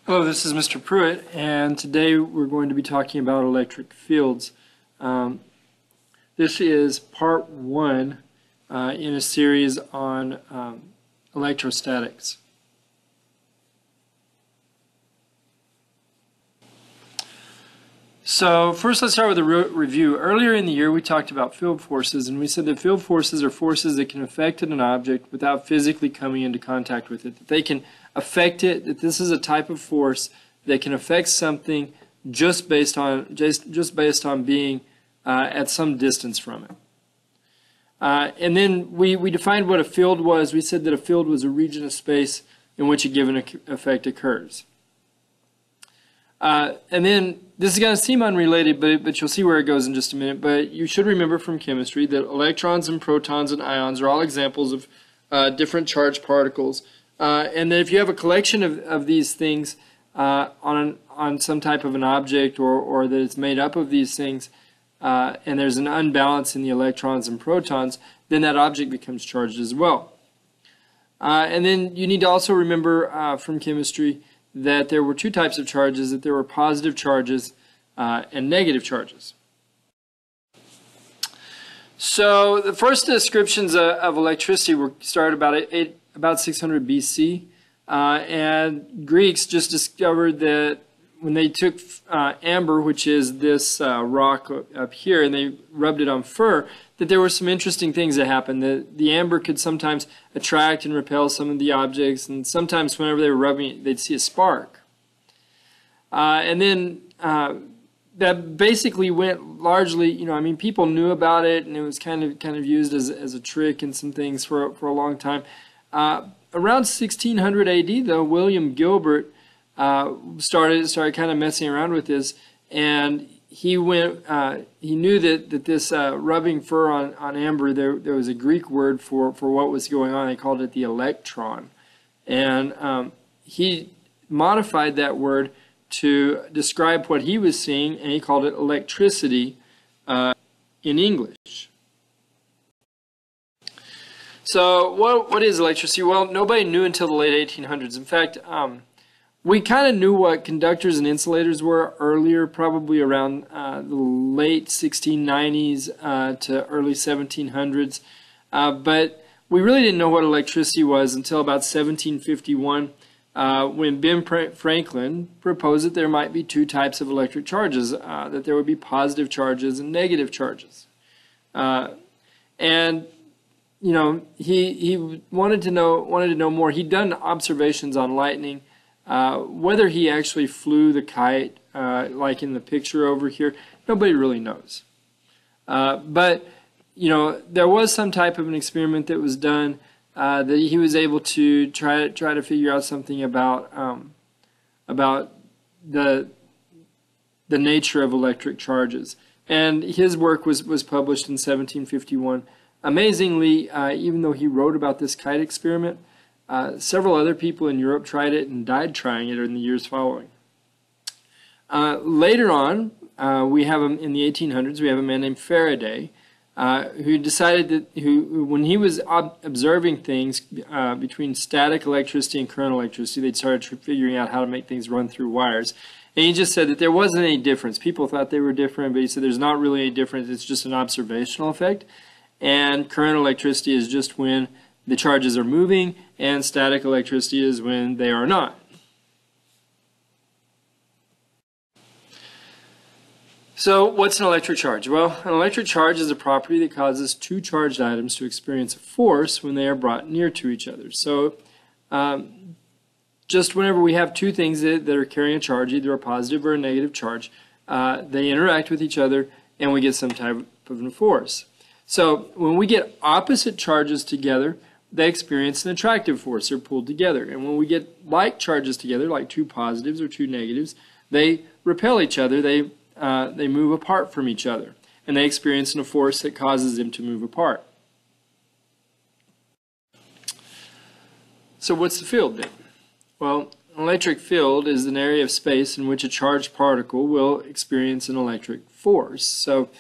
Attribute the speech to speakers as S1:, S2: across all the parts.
S1: Hello, this is Mr. Pruitt, and today we're going to be talking about electric fields. This is part one in a series on electrostatics. So first let's start with a review. Earlier in the year we talked about field forces, and we said that field forces are forces that can affect an object without physically coming into contact with it. That they can affect it, that this is a type of force that can affect something just based on being at some distance from it. And then we defined what a field was. We said that a field was a region of space in which a given effect occurs. And then this is going to seem unrelated, but you'll see where it goes in just a minute. But you should remember from chemistry that electrons and protons and ions are all examples of different charged particles. And that if you have a collection of these things on some type of an object, or that it's made up of these things, and there's an unbalance in the electrons and protons, then that object becomes charged as well. And then you need to also remember from chemistry that there were two types of charges, that there were positive charges and negative charges. So the first descriptions of electricity were started about 600 BC, and Greeks just discovered that when they took amber, which is this rock up here, and they rubbed it on fur, that there were some interesting things that happened. The amber could sometimes attract and repel some of the objects, and sometimes whenever they were rubbing it, they'd see a spark. And then that basically went largely, I mean, people knew about it, and it was kind of used as a trick and some things for a long time. Around 1600 AD, though, William Gilbert started kind of messing around with this, and he knew that this rubbing fur on amber, there was a Greek word for what was going on. They called it the electron, and he modified that word to describe what he was seeing, and he called it electricity in English. So what is electricity? Well, nobody knew until the late 1800s. In fact, we kind of knew what conductors and insulators were earlier, probably around the late 1690s to early 1700s. But we really didn't know what electricity was until about 1751, when Ben Franklin proposed that there might be two types of electric charges, that there would be positive charges and negative charges. And he wanted to know more. He'd done observations on lightning. Whether he actually flew the kite, like in the picture over here, nobody really knows. But there was some type of an experiment that was done that he was able to try to figure out something about the nature of electric charges. And his work was published in 1751. Amazingly, even though he wrote about this kite experiment, several other people in Europe tried it and died trying it in the years following. Later on, we have in the 1800s, we have a man named Faraday, who decided that when he was observing things between static electricity and current electricity, they'd started figuring out how to make things run through wires. And he just said that there wasn't any difference. People thought they were different, but he said there's not really any difference. It's just an observational effect. And current electricity is just when the charges are moving, and static electricity is when they are not. So what's an electric charge? Well, an electric charge is a property that causes two charged items to experience a force when they are brought near to each other. So just whenever we have two things that are carrying a charge, either a positive or a negative charge, they interact with each other, and we get some type of a force. So when we get opposite charges together, they experience an attractive force. They're pulled together. And when we get like charges together, like two positives or two negatives, they repel each other. They move apart from each other, and they experience a force that causes them to move apart. So what's the field then? Well, an electric field is an area of space in which a charged particle will experience an electric force. So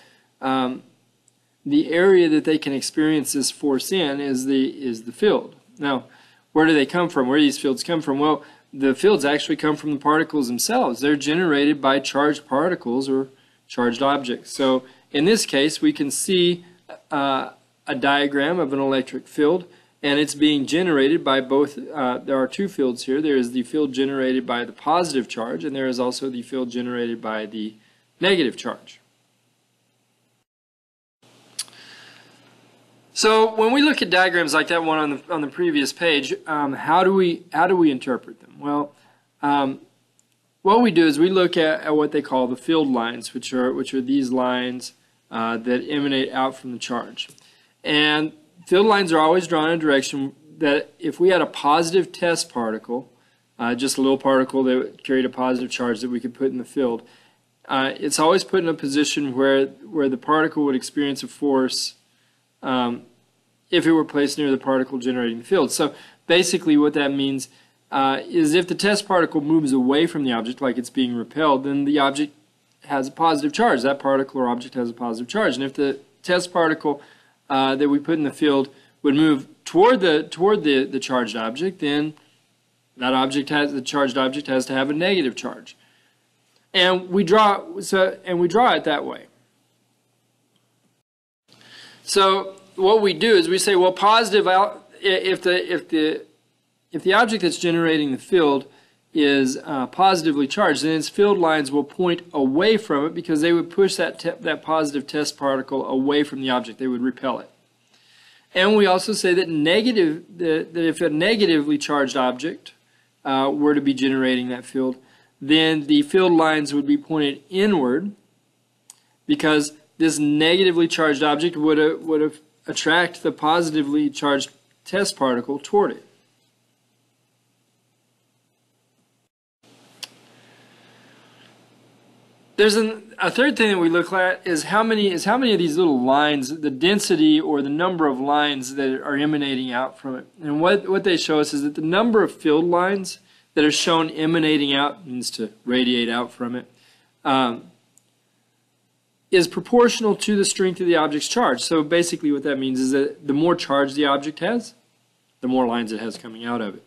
S1: the area that they can experience this force in is the field. Now, where do they come from? Where do these fields come from? Well, the fields actually come from the particles themselves. They're generated by charged particles or charged objects. So in this case, we can see a diagram of an electric field, and it's being generated by both, there are two fields here. There is the field generated by the positive charge, and there is also the field generated by the negative charge. So when we look at diagrams like that one on the previous page, how do we interpret them? Well, what we do is we look at what they call the field lines, which are these lines that emanate out from the charge. And field lines are always drawn in a direction that if we had a positive test particle, just a little particle that carried a positive charge that we could put in the field, it's always put in a position where the particle would experience a force if it were placed near the particle generating the field. So basically what that means is if the test particle moves away from the object, like it's being repelled, then the object has a positive charge. That particle or object has a positive charge. And if the test particle that we put in the field would move toward the charged object, then the charged object has to have a negative charge. And we draw it that way. So what we do is we say, well, positive, if the object that's generating the field is positively charged, then its field lines will point away from it because they would push that positive test particle away from the object. They would repel it. And we also say that that if a negatively charged object were to be generating that field, then the field lines would be pointed inward because this negatively charged object would attract the positively charged test particle toward it. There's a third thing that we look at is how many of these little lines, the density or the number of lines that are emanating out from it. And what they show us is that the number of field lines that are shown emanating out, means to radiate out from it, is proportional to the strength of the object's charge. So basically what that means is that the more charge the object has, the more lines it has coming out of it.